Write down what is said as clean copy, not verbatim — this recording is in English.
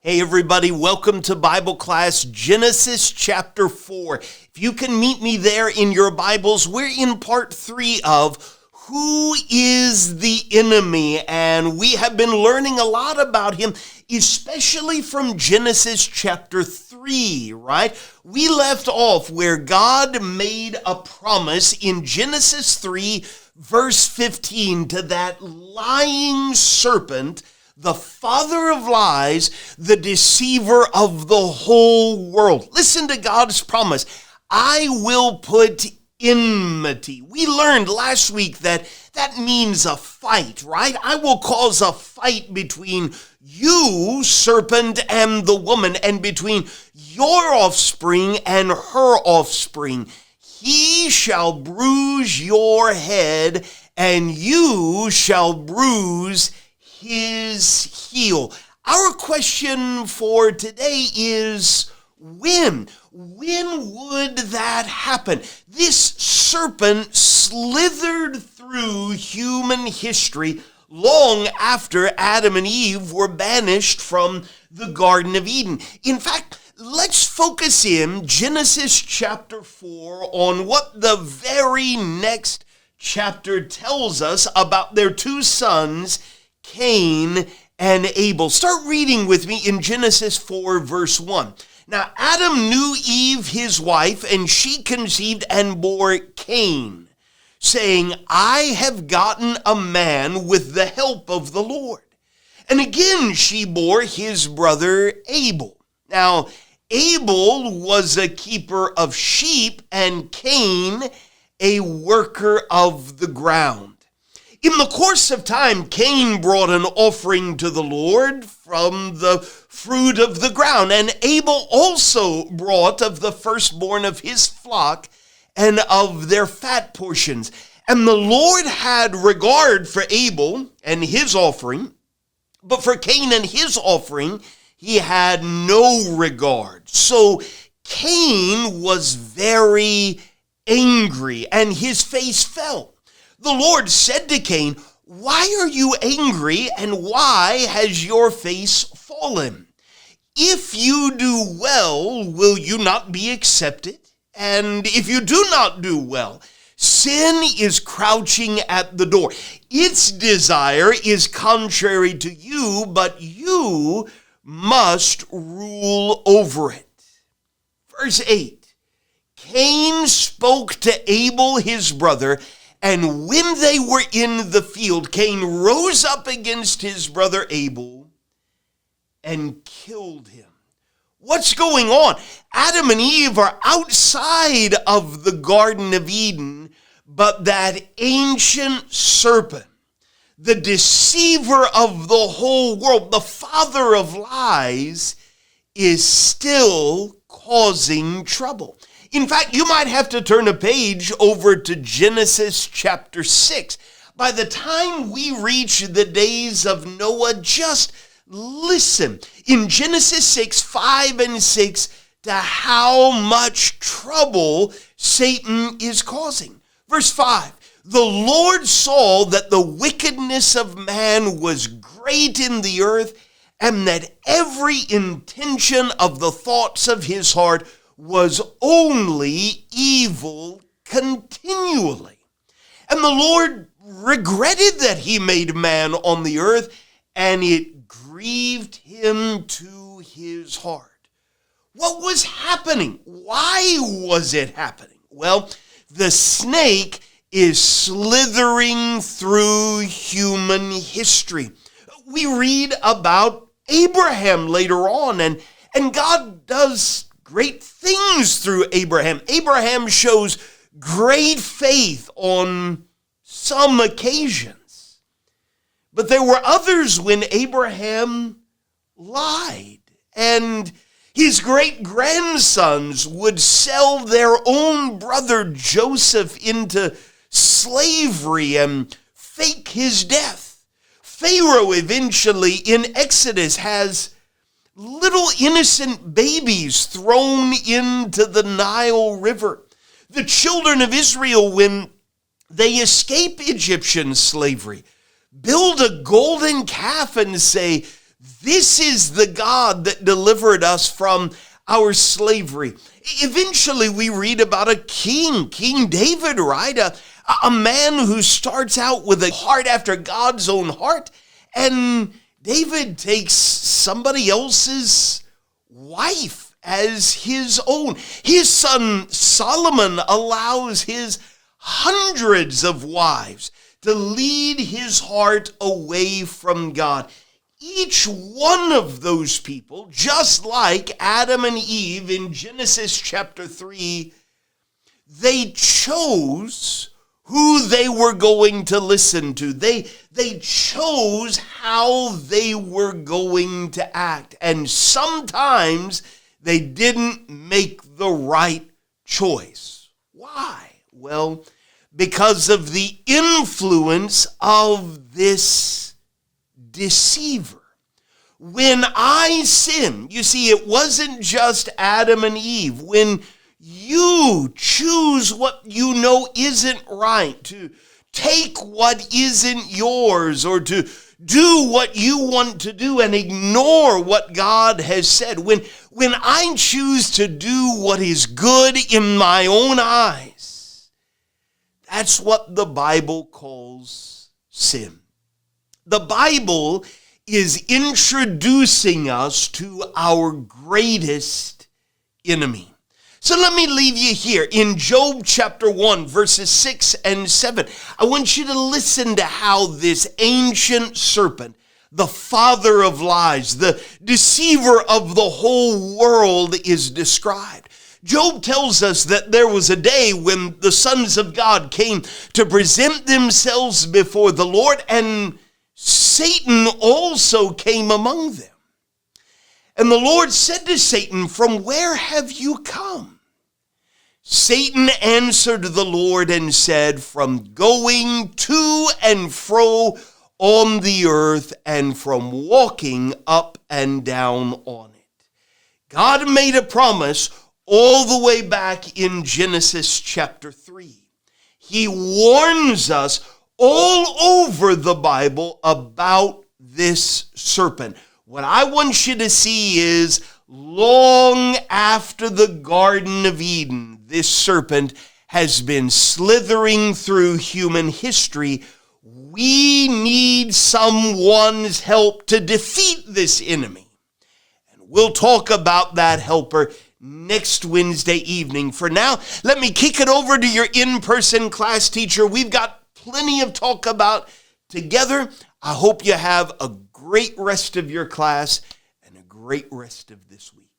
Hey everybody, welcome to Bible class, Genesis chapter 4. If you can meet me there in your Bibles, we're in part 3 of Who is the Enemy? And we have been learning a lot about him, especially from Genesis chapter 3, right? We left off where God made a promise in Genesis 3, verse 15, to that lying serpent, the father of lies, the deceiver of the whole world. Listen to God's promise. I will put enmity. We learned last week that means a fight, right? I will cause a fight between you, serpent, and the woman, and between your offspring and her offspring. He shall bruise your head, and you shall bruise his heel. Our question for today is when? When would that happen? This serpent slithered through human history long after Adam and Eve were banished from the Garden of Eden. In fact, let's focus in Genesis chapter 4 on what the very next chapter tells us about their two sons, Cain and Abel. Start reading with me in Genesis 4, verse 1. Now, Adam knew Eve, his wife, and she conceived and bore Cain, saying, I have gotten a man with the help of the Lord. And again she bore his brother Abel. Now, Abel was a keeper of sheep, and Cain a worker of the ground. In the course of time, Cain brought an offering to the Lord from the fruit of the ground, and Abel also brought of the firstborn of his flock and of their fat portions. And the Lord had regard for Abel and his offering, but for Cain and his offering he had no regard. So Cain was very angry, and his face fell. The Lord said to Cain, why are you angry, and why has your face fallen? If you do well, will you not be accepted? And if you do not do well, sin is crouching at the door. Its desire is contrary to you, but you must rule over it. Verse 8, Cain spoke to Abel his brother, and when they were in the field, Cain rose up against his brother Abel and killed him. What's going on? Adam and Eve are outside of the Garden of Eden, but that ancient serpent, the deceiver of the whole world, the father of lies, is still causing trouble. In fact, you might have to turn a page over to Genesis chapter 6. By the time we reach the days of Noah, just listen in Genesis 6, 5 and 6 to how much trouble Satan is causing. Verse 5, the Lord saw that the wickedness of man was great in the earth, and that every intention of the thoughts of his heart was only evil continually. And the Lord regretted that he made man on the earth, and it grieved him to his heart. What was happening? Why was it happening? Well, the snake is slithering through human history. We read about Abraham later on, and God does great things through Abraham. Abraham shows great faith on some occasions. But there were others when Abraham lied, and his great-grandsons would sell their own brother Joseph into slavery and fake his death. Pharaoh eventually in Exodus has little innocent babies thrown into the Nile River. The children of Israel, when they escape Egyptian slavery, build a golden calf and say, This is the God that delivered us from our slavery. Eventually, we read about a king, King David, right? A man who starts out with a heart after God's own heart, and David takes somebody else's wife as his own. His son Solomon allows his hundreds of wives to lead his heart away from God. Each one of those people, just like Adam and Eve in Genesis chapter 3, they chose who they were going to listen to. They chose how they were going to act. And sometimes they didn't make the right choice. Why? Well, because of the influence of this deceiver. When I sin, you see, it wasn't just Adam and Eve. When you choose what you know isn't right, to take what isn't yours, or to do what you want to do and ignore what God has said. When I choose to do what is good in my own eyes, that's what the Bible calls sin. The Bible is introducing us to our greatest enemy. So let me leave you here in Job chapter 1, verses 6 and 7. I want you to listen to how this ancient serpent, the father of lies, the deceiver of the whole world, is described. Job tells us that there was a day when the sons of God came to present themselves before the Lord, and Satan also came among them. And the Lord said to Satan, "From where have you come?" Satan answered the Lord and said, "From going to and fro on the earth, and from walking up and down on it." God made a promise all the way back in Genesis chapter 3. He warns us all over the Bible about this serpent. What I want you to see is, long after the Garden of Eden, this serpent has been slithering through human history. We need someone's help to defeat this enemy. And we'll talk about that helper next Wednesday evening. For now, let me kick it over to your in-person class teacher. We've got plenty of talk about together. I hope you have a great rest of your class and a great rest of this week.